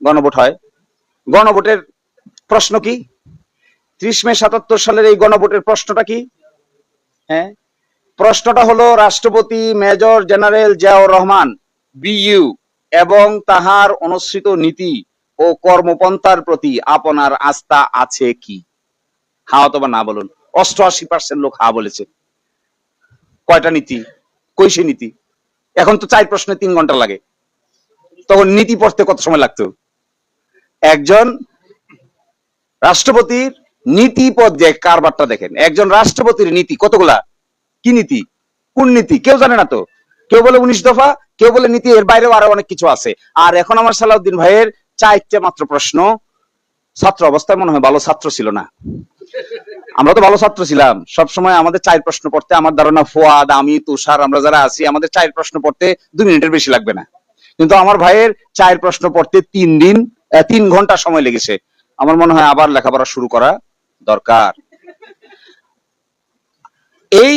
গণভোট হয়। গণভোটের প্রশ্ন কি? 30 মে 77 সালের এই গণভোটের প্রশ্নটা কি? হ্যাঁ, প্রশ্নটা হলো রাষ্ট্রপতি major general Ziaur Rahman BU এবং তাহার অনুসৃত নীতি ও কর্মপন্থার প্রতি আপনার আস্থা আছে কি? হ্যাঁ অথবা না বলুন। 88% লোক হ্যাঁ বলেছে। কয়টা নীতি? কইসে নীতি? এখন তো 4 প্রশ্নে 3 ঘন্টা লাগে, তখন নীতি পড়তে কত সময় লাগতো? একজন রাষ্ট্রপতির নীতি পর্যায়ে কারবারটা দেখেন। একজন রাষ্ট্রপতির নীতি কতগুলা? কি নীতি? কোন নীতি? কেউ জানে না তো। কেউ বলে 19 দফা, কেউ বলে নীতি, এর বাইরেও আরো অনেক কিছু আছে। আর এখন আমার সালাউদ্দিন ভাইয়ের 4টা মাত্র প্রশ্ন। ছাত্র অবস্থায় মনে হয় ভালো ছাত্র ছিল না। আমরা তো ভালো ছাত্র ছিলাম, সবসময় আমাদের 4 প্রশ্ন পড়তে, আমার ধারণা ফুয়াদ, আমি, তুষার, আমরা যারা আছি, আমাদের 4 প্রশ্ন পড়তে 2 মিনিটের বেশি লাগবে না। কিন্তু আমার ভাইয়ের 4 প্রশ্ন পড়তে 3 ঘন্টা সময় লেগেছে। আমার মনে হয় আবার লেখাপড়া শুরু করা দরকার। এই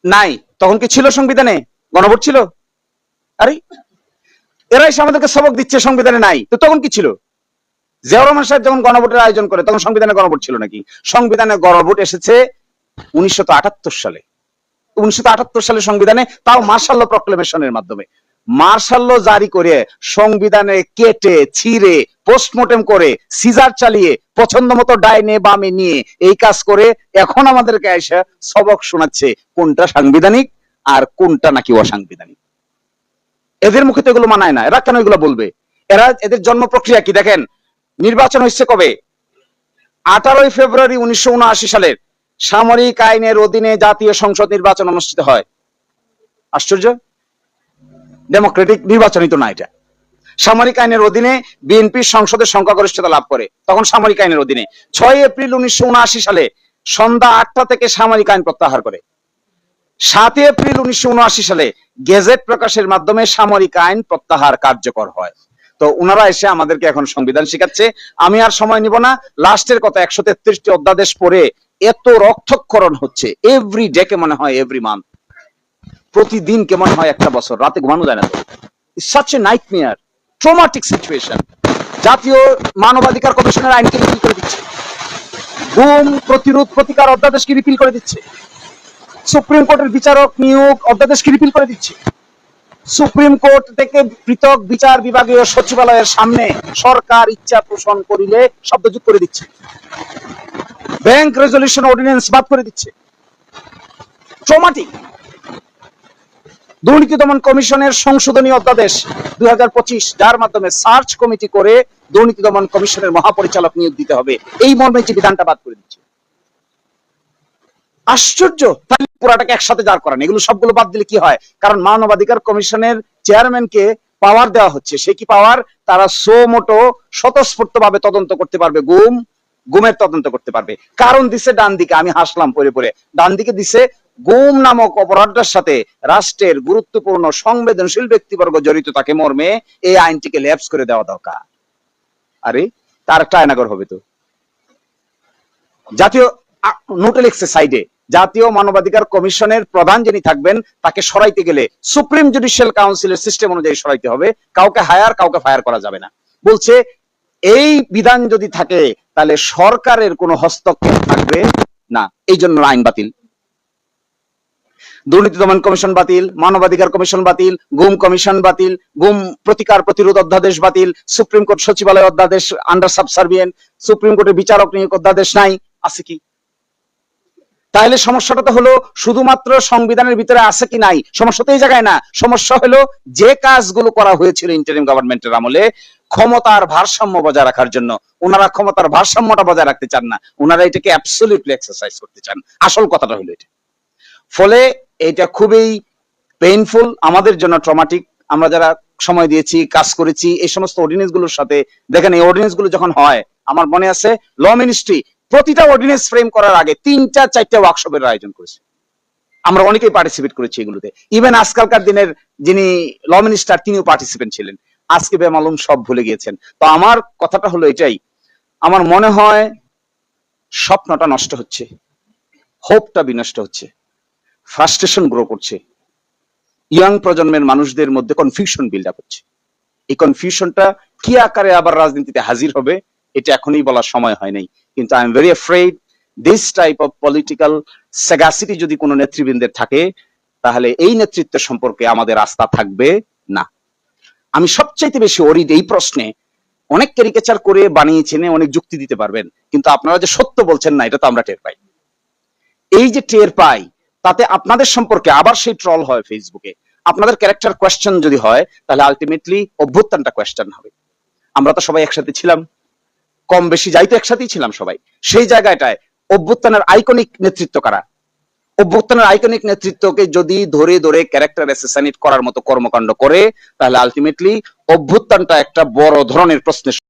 নাই তখন কি ছিল সংবিধানে? গণভোট ছিল? আরে এরা এসে আমাদেরকে সবক দিচ্ছে সংবিধানে নাই, তো তখন কি ছিল? জিয়াউর রহমান সাহেব যখন গণভোটের আয়োজন করে তখন সংবিধানে গণভোট ছিল নাকি? সংবিধানে গণভোট এসেছে 1978 সালে। 1978 সালে সংবিধানে, তাও মার্শাল ল প্রক্লেমেশনের মাধ্যমে। মার্শাল ল জারি করে সংবিধানে কেটে ছিঁড়ে পোস্টমর্টেম করে সিজার চালিয়ে পছন্দ মতো ডাইনে বামে নিয়ে এই কাজ করে এখন আমাদেরকে এসে সবক শোনাচ্ছে কোনটা সাংবিধানিক আর কোনটা নাকি অসাংবিধানিক। এদের মুখে তো এগুলো মানায় না, এরা কেন এগুলো বলবে? এদের জন্ম প্রক্রিয়া কি দেখেন। নির্বাচন হচ্ছে কবে? 18 ফেব্রুয়ারি 1979 সালের সামরিক আইনের অধীনে জাতীয় সংসদ নির্বাচন অনুষ্ঠিত হয়। আশ্চর্য, ডেমোক্রেটিক নির্বাচনই তো না এটা। সামরিক আইনের অধীনে বিএনপি সংসদের সংখ্যাগরিষ্ঠতা লাভ করে, তখন সামরিক আইনের অধীনে। 6 এপ্রিল 1979 সালে সন্ধ্যা 8টা থেকে সামরিক আইন প্রত্যাহার করে। 7 এপ্রিল 1979 সালে গেজেট প্রকাশের মাধ্যমে সামরিক আইন প্রত্যাহার কার্যকর হয়। তো ওনারা এসে আমাদেরকে এখন সংবিধান শিখাচ্ছে। আমি আর সময় নিব না, লাস্টের কথা, 133টি অধ্যাদেশ পড়ে এত রক্তক্ষরণ হচ্ছে, এভরি ডে কে মনে হয় এভরি মান্থ, প্রতিদিন কে মনে হয় একটা বছর, রাতে ঘুমানো যায় না। তো such a nightmare, traumatic situation. জাতীয় মানবাধিকার কমিশনের আইনকে রিপিল করে দিচ্ছে, গুম প্রতিরোধ প্রতিকার অধ্যাদেশকে রিপিল করে দিচ্ছে, সুপ্রিম কোর্টের বিচারক নিয়োগ অধ্যাদেশকে রিপিল করে দিচ্ছে, সুপ্রিম কোর্ট থেকে পৃথক বিচার বিভাগীয় সচিবালয়ের সামনে সরকার ইচ্ছা পোষণ করিলে শব্দযোগ করে দিচ্ছে, ব্যাংক রেজলিউশন অর্ডিন্যান্স বাদ করে দিচ্ছে। ট্রমাটিক। দুর্নীতি দমন কমিশনের সংশোধনী অধ্যাদেশ 2025, যার মাধ্যমে সার্চ কমিটি করে দুর্নীতি দমন কমিশনের মহাপরিচালক নিয়োগ দিতে হবে, এই মর্মে যে বিধানটা বাদ করে দিচ্ছে। আশ্চর্য। তাহলে পুরাটাকে একসাথে দাঁড় করান, এগুলো সবগুলো বাদ দিলে কি হয়? কারণ মানবাধিকার কমিশনের চেয়ারম্যানকে পাওয়ার দেওয়া হচ্ছে। সে কি পাওয়ার? তারা সো মোটো স্বতঃস্ফূর্ত ভাবে তদন্ত করতে পারবে, গুমের তদন্ত করতে পারবে। কারণ দিছে ডান দিকে, আমি হাসলাম পরে পরে, ডান দিকে দিছে গুম নামক অপরাধটার সাথে রাষ্ট্রের গুরুত্বপূর্ণ সংবেদনশীল ব্যক্তিবর্গ জড়িত থাকে মর্মে এই আইনটিকে ল্যাপস করে দেওয়া দরকার। আরে তার একটা আয়নাগর হবে তো। জাতীয় নোটে লিখছে সাইডে, জাতীয় মানবাধিকার কমিশনের প্রধান যিনি থাকবেন তাকে সরাইতে গেলে সুপ্রিম জুডিশিয়াল কাউন্সিলের সিস্টেম অনুযায়ী সরাইতে হবে, কাউকে হায়ার কাউকে ফায়ার করা যাবে না। বলছে এই বিধান যদি থাকে তাহলে সরকারের কোনো হস্তক্ষেপ থাকবে না, এই জন্য আইন বাতিল। দুর্নীতি দমন কমিশন বাতিল, মানবাধিকার কমিশন বাতিল, গুম কমিশন বাতিল, গুম প্রতিকার প্রতিরোধ অধ্যাদেশ বাতিল, সুপ্রিম কোর্ট সচিবালয় অধ্যাদেশ আন্ডার সাবসার্ভিয়েন্ট, সুপ্রিম কোর্টের বিচারক নিয়োগ অধ্যাদেশ নাই, আছে কি? তাহলে সমস্যাটা তো হলো শুধুমাত্র সংবিধানের ভিতরে আছে কি নাই, সমস্যা তো এই জায়গায় না। সমস্যা হলো যে কাজগুলো করা হয়েছিল ইন্টারিম গভর্নমেন্টের আমলে ক্ষমতার ভারসাম্য বজায় রাখার জন্য, ওনারা ক্ষমতার ভারসাম্যটা বজায় রাখতে চান না, ওনারা এটাকে অ্যাবসলিউটলি এক্সারসাইজ করতে চান। আসল কথাটা হলো এটা। ফলে এটা খুবই পেইনফুল আমাদের জন্য, ট্রমাটিক। আমরা যারা সময় দিয়েছি, কাজ করেছি এই সমস্ত অর্ডিনেন্স গুলোর সাথে, দেখেন এই অর্ডিনেন্স গুলো যখন হয়, আমার মনে আছে ল মিনিস্ট্রি প্রতিটা অর্ডিনেন্স ফ্রেম করার আগে 3-4টা ওয়ার্কশপের আয়োজন করেছে। আমরা অনেকেই পার্টিসিপেট করেছি এগুলোতে। ইভেন আজকালকার দিনের যিনি ল মিনিস্টার তিনিও পার্টিসিপেন্ট ছিলেন, আজকে বেমালুম সব ভুলে গিয়েছেন। তো আমার কথাটা হলো এটাই, আমার মনে হয় স্বপ্নটা নষ্ট হচ্ছে, হোপটা বিনষ্ট হচ্ছে, ফ্রাস্ট্রেশন গ্রো করছে, ইয়াং প্রজন্মের মানুষদের মধ্যে কনফিউশন বিল্ড আপ হচ্ছে। এই কনফিউশনটা কি আকারে আবার রাজনীতিতে হাজির হবে এটা এখনই বলার সময় হয় নাই। কিন্তু I am very afraid this type of political sagacity যদি কোনো নেতৃবৃন্দের থাকে, তাহলে এই নেতৃত্ব সম্পর্কে আমাদের আস্থা থাকবে না। আমি সবচাইতে বেশি অরিড এই প্রশ্নে, অনেক ক্যারিকেচার করে বানিয়েছেন, অনেক যুক্তি দিতে পারবেন, কিন্তু আপনারা যে সত্য বলছেন না, এটা তো আমরা টের পাই। এই যে টের পাই, তাতে আপনাদের সম্পর্কে আবার সেই ট্রল হয় ফেসবুকে। আপনাদের ক্যারেক্টার কোয়েশ্চেন যদি হয়, তাহলে আলটিমেটলি অভ্যুত্থানটা কোয়েশ্চেন হবে। আমরা তো সবাই একসাথে ছিলাম, কম বেশি যাই তো একসাথেই ছিলাম সবাই। সেই জায়গাটায় অভ্যুত্থানের আইকনিক নেতৃত্ব কারা? অভ্যুত্থানের আইকনিক নেতৃত্বকে যদি ধরে ধরে ক্যারেক্টার অ্যাসাসিনেট করার মতো কর্মকাণ্ড করে, তাহলে আলটিমেটলি অভ্যুত্থানটা একটা বড় ধরনের প্রশ্নের